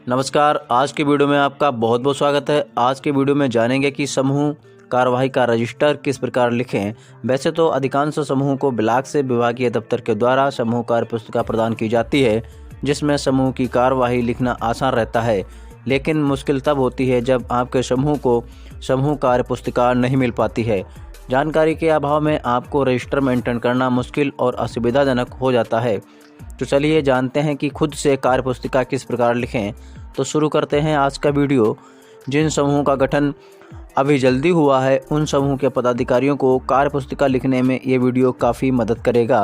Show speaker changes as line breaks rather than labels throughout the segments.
नमस्कार। आज के वीडियो में आपका बहुत बहुत स्वागत है। आज के वीडियो में जानेंगे कि समूह कार्यवाही का रजिस्टर किस प्रकार लिखें। वैसे तो अधिकांश समूह को ब्लॉक से विभागीय दफ्तर के द्वारा समूह कार्य पुस्तिका प्रदान की जाती है, जिसमें समूह की कार्यवाही लिखना आसान रहता है। लेकिन मुश्किल तब होती है जब आपके समूह को समूह कार्य पुस्तिका नहीं मिल पाती है। जानकारी के अभाव में आपको रजिस्टर मेंटेन करना मुश्किल और असुविधाजनक हो जाता है। तो चलिए जानते हैं कि खुद से कार्य पुस्तिका किस प्रकार लिखें। तो शुरू करते हैं आज का वीडियो। जिन समूहों का गठन अभी जल्दी हुआ है, उन समूह के पदाधिकारियों को कार्य पुस्तिका लिखने में ये वीडियो काफ़ी मदद करेगा।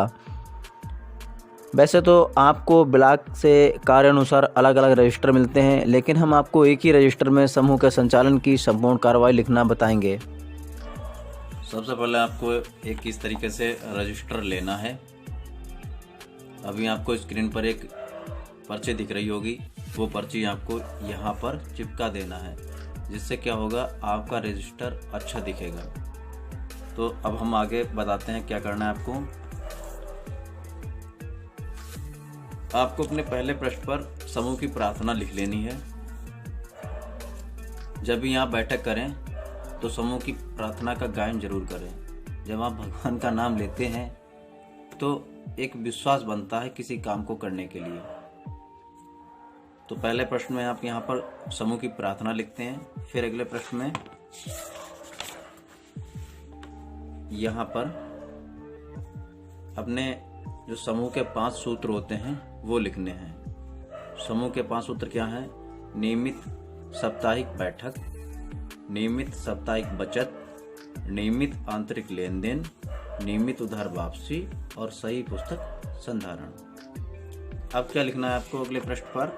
वैसे तो आपको ब्लॉक से कार्य अनुसार अलग अलग रजिस्टर मिलते हैं, लेकिन हम आपको एक ही रजिस्टर में समूह के संचालन की संपूर्ण कार्रवाई लिखना बताएंगे।
सबसे पहले आपको एक इस तरीके से रजिस्टर लेना है। अभी आपको स्क्रीन पर एक पर्ची दिख रही होगी, वो पर्ची आपको यहाँ पर चिपका देना है, जिससे क्या होगा, आपका रजिस्टर अच्छा दिखेगा। तो अब हम आगे बताते हैं क्या करना है आपको। आपको अपने पहले पृष्ठ पर समूह की प्रार्थना लिख लेनी है। जब भी आप बैठक करें तो समूह की प्रार्थना का गायन जरूर करें। जब आप भगवान का नाम लेते हैं तो एक विश्वास बनता है किसी काम को करने के लिए। तो पहले प्रश्न में आप यहाँ पर समूह की प्रार्थना लिखते हैं। फिर अगले प्रश्न में यहाँ पर अपने जो समूह के 5 सूत्र होते हैं वो लिखने हैं। समूह के 5 सूत्र क्या हैं? नियमित साप्ताहिक बैठक, नियमित साप्ताहिक बचत, नियमित आंतरिक लेन देन, नियमित उधार वापसी और सही पुस्तक संधारण। अब क्या लिखना है आपको अगले पृष्ठ पर?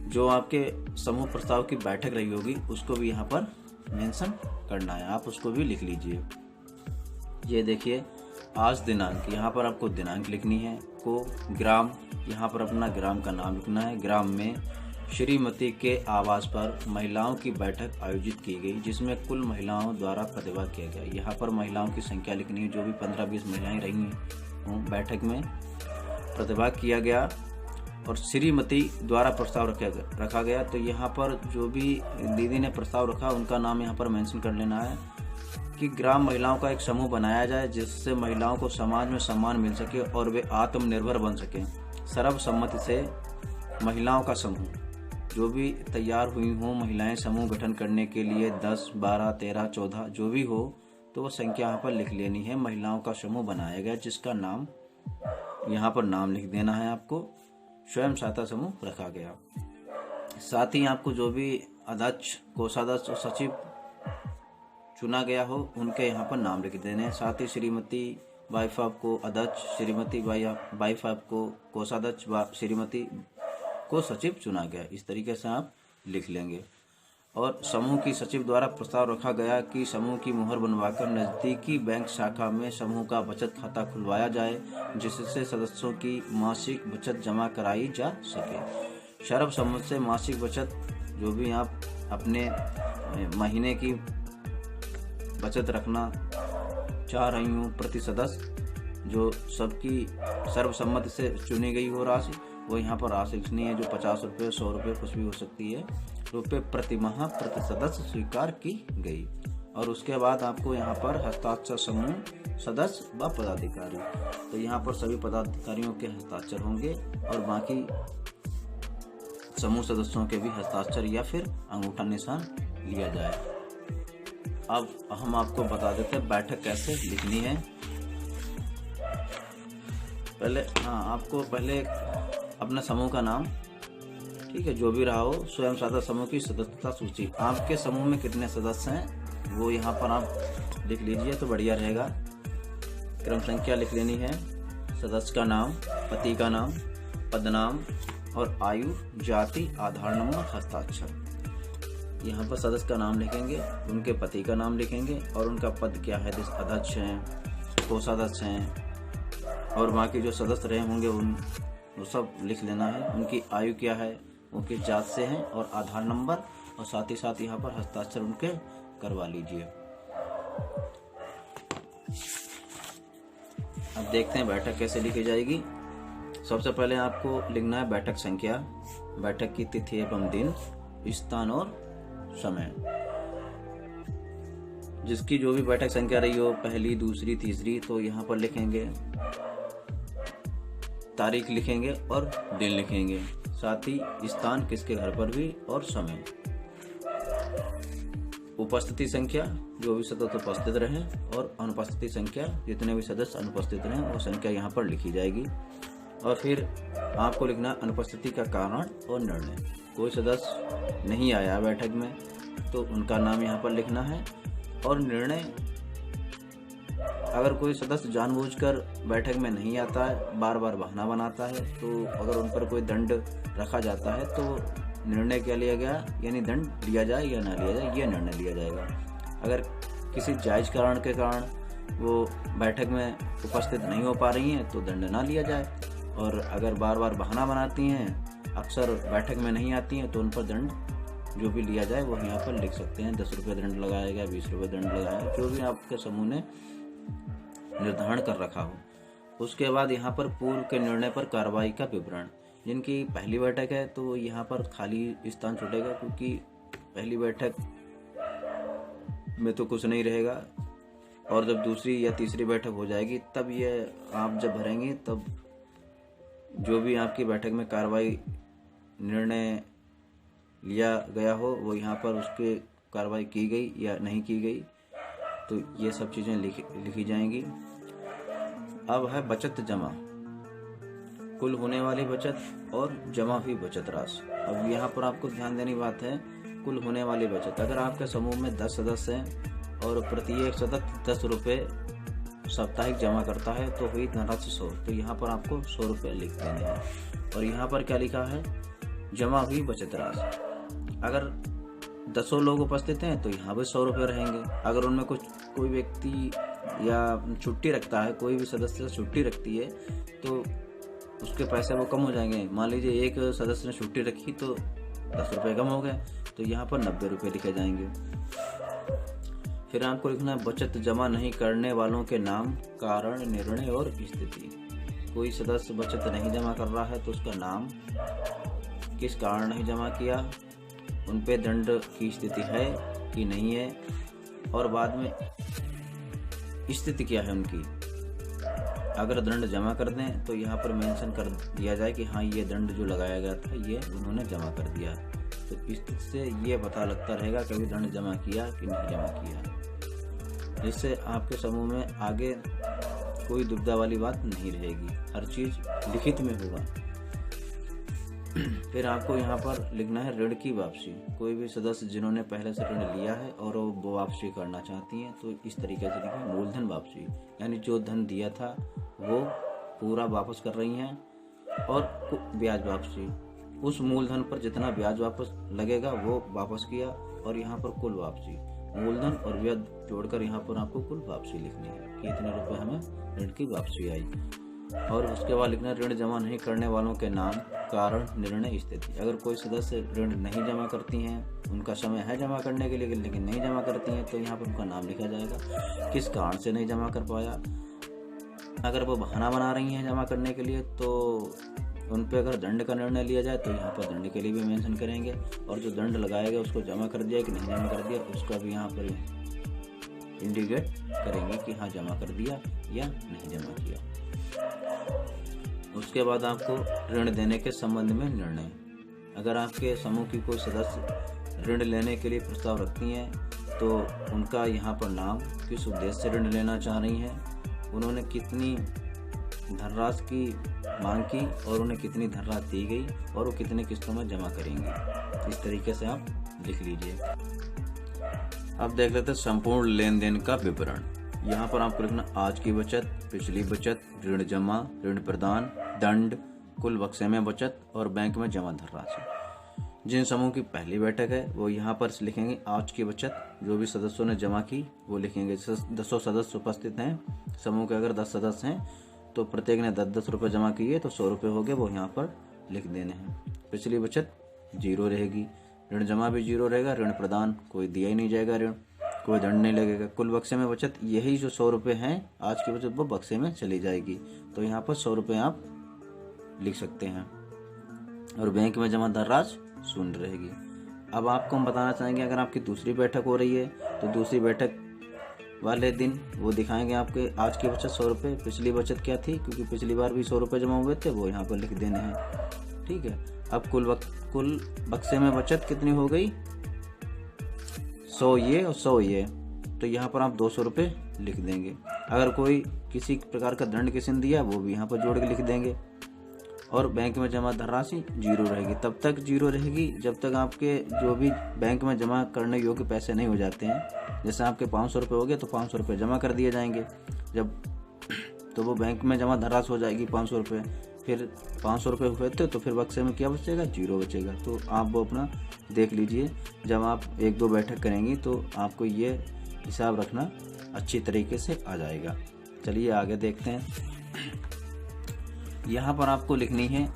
जो आपके समूह प्रस्ताव की बैठक रही होगी उसको भी यहाँ पर मेंशन करना है, आप उसको भी लिख लीजिए। ये देखिए, आज दिनांक, यहाँ पर आपको दिनांक लिखनी है। को ग्राम, यहाँ पर अपना ग्राम का नाम लिखना है। ग्राम में श्रीमती के आवास पर महिलाओं की बैठक आयोजित की गई, जिसमें कुल महिलाओं द्वारा प्रतिभाग किया गया। यहाँ पर महिलाओं की संख्या लिखनी है, जो भी 15-20 महिलाएं रही हों बैठक में प्रतिभाग किया गया। और श्रीमती द्वारा प्रस्ताव रखा गया, तो यहाँ पर जो भी दीदी ने प्रस्ताव रखा उनका नाम यहाँ पर मेंशन कर लेना है कि ग्राम महिलाओं का एक समूह बनाया जाए, जिससे महिलाओं को समाज में सम्मान मिल सके और वे आत्मनिर्भर बन सकें। सर्वसम्मति से महिलाओं का समूह, जो भी तैयार हुई हों महिलाएं समूह गठन करने के लिए 10, 12, 13, 14 जो भी हो, तो वो संख्या यहाँ पर लिख लेनी है। महिलाओं का समूह बनाया गया, जिसका नाम यहाँ पर नाम लिख देना है। आपको स्वयं सहायता समूह रखा गया। साथ ही आपको जो भी अध्यक्ष, कोषाध्यक्ष और सचिव चुना गया हो उनके यहाँ पर नाम लिख देने हैं। साथ ही श्रीमती बाई साहब को अध्यक्ष, श्रीमती बाई साहब को कोषाध्यक्ष, श्रीमती को सचिव चुना गया। इस तरीके से आप लिख लेंगे। और समूह की सचिव द्वारा प्रस्ताव रखा गया कि समूह की मुहर बनवाकर नज़दीकी बैंक शाखा में समूह का बचत खाता खुलवाया जाए, जिससे सदस्यों की मासिक बचत जमा कराई जा सके। सर्वसम्मति से मासिक बचत, जो भी आप अपने महीने की बचत रखना चाह रही हूँ प्रति सदस्य, जो सबकी सर्वसम्मति से चुनी गई हो राशि, वो यहाँ पर राशि लिखनी है, जो 50 रुपये, 100 रुपये कुछ भी हो सकती है, रुपये प्रति माह प्रति सदस्य स्वीकार की गई। और उसके बाद आपको यहाँ पर हस्ताक्षर समूह सदस्य व पदाधिकारी, तो यहाँ पर सभी पदाधिकारियों के हस्ताक्षर होंगे और बाकी समूह सदस्यों के भी हस्ताक्षर या फिर अंगूठा निशान लिया जाए। अब हम आपको बता देते हैं बैठक कैसे लिखनी है। पहले आपको पहले अपने समूह का नाम, ठीक है, जो भी रहा हो, स्वयं सहायता समूह की सदस्यता सूची, आपके समूह में कितने सदस्य हैं वो यहाँ पर आप लिख लीजिए तो बढ़िया रहेगा। क्रम संख्या लिख लेनी है, सदस्य का नाम, पति का नाम, पदनाम और आयु, जाति, आधार नंबर, हस्ताक्षर। यहाँ पर सदस्य का नाम लिखेंगे, उनके पति का नाम लिखेंगे और उनका पद क्या है, जैसे अध्यक्ष हैं, कोषाध्यक्ष हैं, और बाकी जो सदस्य रहे होंगे वो सब लिख लेना है। उनकी आयु क्या है, वो किस जात से हैं और आधार नंबर, और साथ ही साथ यहाँ पर हस्ताक्षर उनके करवा लीजिए। अब देखते हैं बैठक कैसे लिखी जाएगी। सबसे पहले आपको लिखना है बैठक संख्या। बैठक की तिथि एवं दिन, स्थान और समय। जिसकी जो भी बैठक संख्या रही हो, पहली, दूसरी, तीसरी, तो यहाँ पर लिखेंगे, तारीख लिखेंगे और दिन लिखेंगे। साथ ही स्थान किसके घर पर भी और समय। उपस्थिति संख्या, जो भी सदस्य उपस्थित रहे, और अनुपस्थिति संख्या, जितने भी सदस्य अनुपस्थित रहे वो संख्या यहाँ पर लिखी जाएगी। और फिर आपको लिखना अनुपस्थिति का कारण और निर्णय। कोई सदस्य नहीं आया बैठक में तो उनका नाम यहाँ पर लिखना है। और निर्णय, अगर कोई सदस्य जानबूझकर बैठक में नहीं आता है, बार बार बहाना बनाता है, तो अगर उन पर कोई दंड रखा जाता है तो निर्णय क्या लिया गया, यानी दंड लिया जाए या ना लिया जाए, यह निर्णय लिया जाएगा। अगर किसी जायज़ कारण के कारण वो बैठक में उपस्थित नहीं हो पा रही हैं तो दंड ना लिया जाए। और अगर बार बार बहाना बनाती हैं, अक्सर बैठक में नहीं आती हैं, तो उन पर दंड जो भी लिया जाए वो यहाँ पर लिख सकते हैं। 10 रुपये दंड लगाया गया, 20 रुपये दंड लगाया, जो भी आपके समूह ने निर्धारण कर रखा हो। उसके बाद यहाँ पर पूर्व के निर्णय पर कार्रवाई का विवरण। जिनकी पहली बैठक है तो यहाँ पर खाली स्थान छूटेगा, क्योंकि पहली बैठक में तो कुछ नहीं रहेगा। और जब दूसरी या तीसरी बैठक हो जाएगी तब ये आप जब भरेंगे, तब जो भी आपकी बैठक में कार्रवाई निर्णय लिया गया हो वो यहाँ पर उसके कार्रवाई की गई या नहीं की गई, तो ये सब चीज़ें लिखी जाएंगी। अब है बचत जमा, कुल होने वाली बचत और जमा हुई बचत राशि। अब यहाँ पर आपको ध्यान देने की बात है, कुल होने वाली बचत। अगर आपके समूह में 10 सदस्य हैं और प्रत्येक सदस्य 10 रुपये साप्ताहिक जमा करता है तो हुई धनराशि 100। तो यहाँ पर आपको 100 रुपये लिख देने हैं। और यहाँ पर क्या लिखा है, जमा हुई बचत राशि। अगर 10 लोग उपस्थित हैं तो यहाँ भी 100 रुपये रहेंगे। अगर उनमें कोई व्यक्ति या छुट्टी रखता है, कोई भी सदस्य छुट्टी रखती है, तो उसके पैसे वो कम हो जाएंगे। मान लीजिए एक सदस्य ने छुट्टी रखी तो 10 रुपये कम हो गए, तो यहाँ पर 90 रुपये लिखे जाएंगे। फिर आपको लिखना है बचत जमा नहीं करने वालों के नाम, कारण, निर्णय और स्थिति। कोई सदस्य बचत नहीं जमा कर रहा है तो उसका नाम, किस कारण नहीं जमा किया, उन पे दंड की स्थिति है कि नहीं है, और बाद में स्थिति क्या है उनकी। अगर दंड जमा कर दें तो यहाँ पर मेंशन कर दिया जाए कि हाँ ये दंड जो लगाया गया था ये उन्होंने जमा कर दिया। तो इससे ये पता लगता रहेगा कभी दंड जमा किया कि नहीं जमा किया, जिससे आपके समूह में आगे कोई दुविधा वाली बात नहीं रहेगी, हर चीज़ लिखित में होगा। फिर आपको यहाँ पर लिखना है ऋण की वापसी। कोई भी सदस्य जिन्होंने पहले से ऋण लिया है और वो वापसी करना चाहती हैं तो इस तरीके से लिखें, मूलधन वापसी, यानी जो धन दिया था वो पूरा वापस कर रही हैं, और ब्याज वापसी, उस मूलधन पर जितना ब्याज वापस लगेगा वो वापस किया। और यहाँ पर कुल वापसी, मूलधन और ब्याज जोड़कर यहाँ पर आपको कुल वापसी लिखनी है कि इतने रुपए हमें ऋण की वापसी आई। और उसके बाद लिखना ऋण जमा नहीं करने वालों के नाम, कारण, निर्णय, स्थिति। अगर कोई सदस्य ऋण नहीं जमा करती हैं, उनका समय है जमा करने के लिए लेकिन नहीं जमा करती हैं, तो यहाँ पर उनका नाम लिखा जाएगा, किस कारण से नहीं जमा कर पाया। अगर वो बहाना बना रही हैं जमा करने के लिए तो उन पे अगर दंड का निर्णय लिया जाए तो यहाँ पर दंड के लिए भी मेंशन करेंगे, और जो दंड लगाया गया उसको जमा कर दिया कि नहीं जमा कर दिया उसका भी यहाँ पर इंडिकेट करेंगे कि हाँ जमा कर दिया या नहीं जमा किया। उसके बाद आपको ऋण देने के संबंध में निर्णय। अगर आपके समूह की कोई सदस्य ऋण लेने के लिए प्रस्ताव रखती हैं तो उनका यहाँ पर नाम, किस उद्देश्य से ऋण लेना चाह रही हैं, उन्होंने कितनी धनराशि की मांग की और उन्हें कितनी धनराशि दी गई और वो कितने किस्तों में जमा करेंगे, इस तरीके से आप लिख लीजिए। अब देख लेते हैं संपूर्ण लेन देन का विवरण। यहाँ पर आपको लिखना आज की बचत, पिछली बचत, ऋण जमा, ऋण प्रदान, दंड, कुल बक्से में बचत और बैंक में जमा धनराशि। जिन समूह की पहली बैठक है वो यहाँ पर लिखेंगे आज की बचत, जो भी सदस्यों ने जमा की वो लिखेंगे। 10 सदस्य उपस्थित हैं, समूह के अगर 10 सदस्य हैं तो प्रत्येक ने 10-10 रुपये जमा किए तो 100 रुपये हो गए, वो यहाँ पर लिख देने हैं। पिछली बचत 0 रहेगी, ऋण जमा भी 0 रहेगा, ऋण प्रदान कोई दिया ही नहीं जाएगा, ऋण कोई दंड नहीं लगेगा। कुल बक्से में बचत, यही जो 100 रुपये हैं आज की बचत वो बक्से में चली जाएगी, तो यहाँ पर 100 रुपये आप लिख सकते हैं। और बैंक में जमा धनराशि शून्य रहेगी। अब आपको हम बताना चाहेंगे, अगर आपकी दूसरी बैठक हो रही है तो दूसरी बैठक वाले दिन वो दिखाएंगे आपके आज की बचत 100 रुपये, पिछली बचत क्या थी, क्योंकि पिछली बार भी 100 रुपये जमा हुए थे, वो यहाँ पर लिख देने हैं। ठीक है। अब कुल बक्से में बचत कितनी हो गई, 100 ये और 100 ये, तो यहाँ पर आप 200 रुपये लिख देंगे। अगर कोई किसी प्रकार का दंड किसी दिया वो भी यहाँ पर जोड़ के लिख देंगे। और बैंक में जमा धनराशि 0 रहेगी, तब तक 0 रहेगी जब तक आपके जो भी बैंक में जमा करने योग्य पैसे नहीं हो जाते हैं। जैसे आपके 500 रुपये हो गए तो 500 रुपये जमा कर दिए जाएंगे, जब तो वो बैंक में जमा धनराशि हो जाएगी 500 रुपये। फिर 500 रुपये हुए थे तो फिर बक्से में क्या बचेगा, 0 बचेगा। तो आप वो अपना देख लीजिए, जब आप 1-2 बैठक करेंगी तो आपको ये हिसाब रखना अच्छी तरीके से आ जाएगा। चलिए आगे देखते हैं। यहाँ पर आपको लिखनी है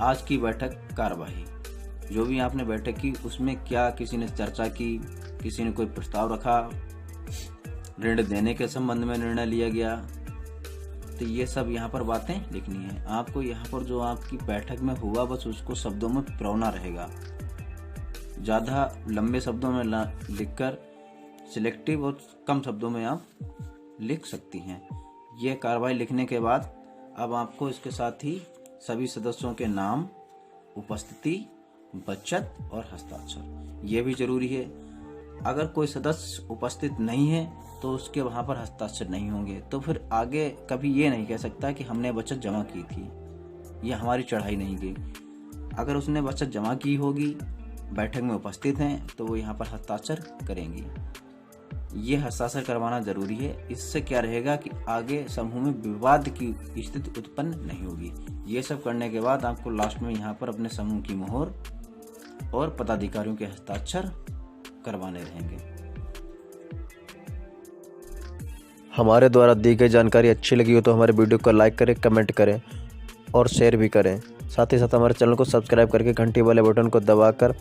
आज की बैठक कार्यवाही। जो भी आपने बैठक की उसमें क्या किसी ने चर्चा की, किसी ने कोई प्रस्ताव रखा, ऋण देने के संबंध में निर्णय लिया गया, तो ये सब यहाँ पर बातें लिखनी है। आपको यहाँ पर जो आपकी बैठक में हुआ बस उसको शब्दों में पिरोना रहेगा। ज़्यादा लंबे शब्दों में लिखकर सिलेक्टिव और कम शब्दों में आप लिख सकती हैं। ये कार्रवाई लिखने के बाद अब आपको इसके साथ ही सभी सदस्यों के नाम, उपस्थिति, बचत और हस्ताक्षर ये भी जरूरी है। अगर कोई सदस्य उपस्थित नहीं है तो उसके वहाँ पर हस्ताक्षर नहीं होंगे, तो फिर आगे कभी ये नहीं कह सकता कि हमने बचत जमा की थी या हमारी चढ़ाई नहीं गई। अगर उसने बचत जमा की होगी, बैठक में उपस्थित हैं, तो वो यहाँ पर हस्ताक्षर करेंगी। ये हस्ताक्षर करवाना जरूरी है। इससे क्या रहेगा कि आगे समूह में विवाद की स्थिति उत्पन्न नहीं होगी। ये सब करने के बाद आपको लास्ट में यहाँ पर अपने समूह की मोहर और पदाधिकारियों के हस्ताक्षर करवाने रहेंगे।
हमारे द्वारा दी गई जानकारी अच्छी लगी हो तो हमारे वीडियो को लाइक करें, कमेंट करें और शेयर भी करें। साथ ही साथ हमारे चैनल को सब्सक्राइब करके घंटी वाले बटन को दबाकर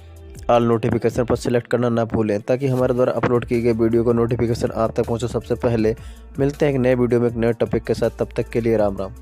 ऑल नोटिफिकेशन पर सिलेक्ट करना ना भूलें, ताकि हमारे द्वारा अपलोड की गई वीडियो को नोटिफिकेशन आप तक पहुंचे सबसे पहले। मिलते हैं एक नए वीडियो में एक नए टॉपिक के साथ, तब तक के लिए राम राम।